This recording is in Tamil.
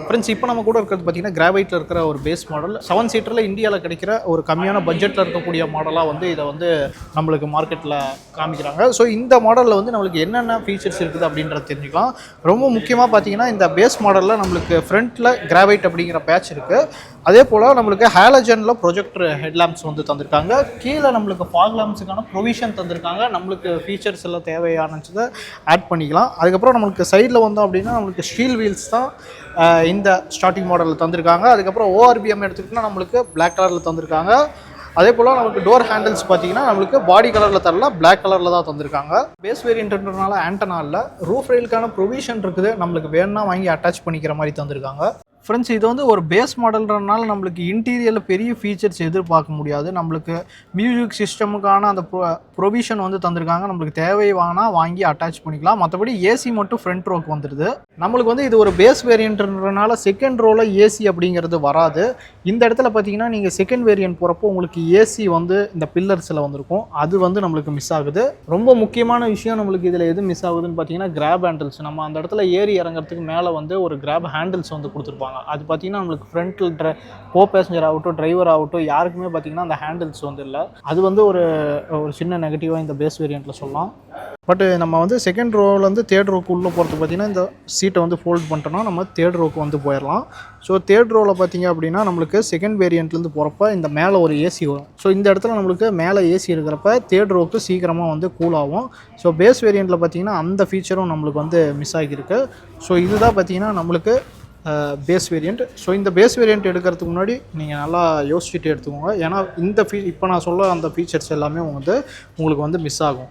ஃப்ரெண்ட்ஸ் இப்போ நம்ம கூட இருக்கிறது பார்த்தீங்கன்னா கிராவைட்டில் இருக்கிற ஒரு பேஸ் மாடல் 7 சீட்டரில் இந்தியாவில் கிடைக்கிற ஒரு கம்மியான பட்ஜெட்டில் இருக்கக்கூடிய மாடலாக வந்து இதை வந்து நம்மளுக்கு மார்க்கெட்டில் காமிக்கிறாங்க. ஸோ இந்த மாடலில் வந்து நம்மளுக்கு என்னென்ன ஃபீச்சர்ஸ் இருக்குது அப்படின்றத தெரிஞ்சுக்கலாம். ரொம்ப முக்கியமாக பார்த்தீங்கன்னா இந்த பேஸ் மாடலில் நம்மளுக்கு ஃப்ரண்ட்டில் கிராவைட் அப்படிங்கிற பேட்ச் இருக்குது. அதே போல் நம்மளுக்கு ஹாலஜனில் ப்ரொஜெக்டர் ஹெட்லாம்ப்ஸ் வந்து தந்திருக்காங்க. கீழே நம்மளுக்கு ஃபாக் லேம்ப்ஸுக்கான ப்ரொவிஷன் தந்திருக்காங்க. நம்மளுக்கு ஃபீச்சர்ஸ் எல்லாம் தேவையானதை ஆட் பண்ணிக்கலாம். அதுக்கப்புறம் நம்மளுக்கு சைடில் வந்தோம் அப்படின்னா நம்மளுக்கு ஸ்டீல் வீல்ஸ் தான் இந்த ஸ்டார்டிங் மாடலில் தந்திருக்காங்க. அதுக்கப்புறம் ஓஆர்பிஎம் எடுத்துக்கிட்டோம்னா நம்மளுக்கு பிளாக் கலரில் தந்திருக்காங்க. அதே போல் நமக்கு டோர் ஹேண்டில்ஸ் பார்த்தீங்கன்னா நம்மளுக்கு பாடி கலரில் தரல, பிளாக் கலரில் தான் தந்திருக்காங்க. பேஸ் வேரியன்ட்ன்றதுனால ஆண்டனா இல்லை, ரூஃப் ரெயிலுக்கான ப்ரொவிஷன் இருக்குது. நம்மளுக்கு வேணும்னா வாங்கி அட்டாச் பண்ணிக்கிற மாதிரி தந்திருக்காங்க. ஃப்ரெண்ட்ஸ் இது வந்து ஒரு பேஸ் மாடல்ன்றனால நம்மளுக்கு இன்டீரியரில் பெரிய ஃபீச்சர்ஸ் எதிர்பார்க்க முடியாது. நம்மளுக்கு மியூசிக் சிஸ்டமுக்கான அந்த ப்ரொவிஷன் வந்து தந்திருக்காங்க. நம்மளுக்கு தேவையானா வாங்கி அட்டாச் பண்ணிக்கலாம். மற்றபடி ஏசி மட்டும் ஃப்ரண்ட் ரோக்கு வந்துடுது. நம்மளுக்கு வந்து இது ஒரு பேஸ் வேரியன்ட்ன்றனால செகண்ட் ரோவில் ஏசி அப்படிங்கிறது வராது. இந்த இடத்துல பார்த்தீங்கன்னா நீங்கள் செகண்ட் வேரியன்ட் போகிறப்போ உங்களுக்கு ஏசி வந்து இந்த பில்லர்ஸில் வந்திருக்கும். அது வந்து நம்மளுக்கு மிஸ் ஆகுது. ரொம்ப முக்கியமான விஷயம் நம்மளுக்கு இதில் எது மிஸ் ஆகுதுன்னு பார்த்தீங்கன்னா கிராப் ஹேண்டில்ஸ். நம்ம அந்த இடத்துல ஏறி இறங்குறதுக்கு மேலே வந்து ஒரு கிராப் ஹேண்டில்ஸ் வந்து கொடுத்துருப்பாங்க. அது பார்த்தீங்கன்னா நம்மளுக்கு ஃப்ரண்ட்டில் கோ பேசஞ்சர் ஆகட்டும், டிரைவர் ஆகட்டும், யாருக்குமே பார்த்தீங்கன்னா அந்த ஹேண்டில்ஸ் வந்து இல்லை. அது வந்து ஒரு சின்ன நெகட்டிவாக இந்த பேஸ் வேரியண்ட்டில் சொல்லலாம். பட் நம்ம வந்து செகண்ட் ரோவிலேருந்து தேர்ட் ரோக்கு உள்ளே போகிறதுக்கு பார்த்தீங்கன்னா இந்த சீட்டை வந்து ஃபோல்ட் பண்ணிட்டோம்னா நம்ம தேர்ட் ரோக்கு வந்து போயிடலாம். ஸோ தேர்ட் ரோவில் பார்த்தீங்க அப்படின்னா நம்மளுக்கு செகண்ட் வேரியண்ட்லேருந்து போகிறப்ப இந்த மேலே ஒரு ஏசி வரும். ஸோ இந்த இடத்துல நம்மளுக்கு மேலே ஏசி இருக்கிறப்ப தேர்ட் ரோக்கு சீக்கிரமாக வந்து கூல் ஆகும். ஸோ பேஸ் வேரியண்ட்டில் பார்த்தீங்கன்னா அந்த ஃபீச்சரும் நம்மளுக்கு வந்து மிஸ் ஆகியிருக்கு. ஸோ இதுதான் பார்த்தீங்கன்னா நம்மளுக்கு பேஸ் வேரியண்ட். ஸோ இந்த பேஸ் வேரியண்ட் எடுக்கிறதுக்கு முன்னாடி நீங்கள் நல்லா யோசிச்சுட்டு எடுத்துக்கோங்க. ஏன்னா இந்த இப்போ நான் சொல்ல அந்த ஃபீச்சர்ஸ் எல்லாமே வந்து உங்களுக்கு வந்து மிஸ் ஆகும்.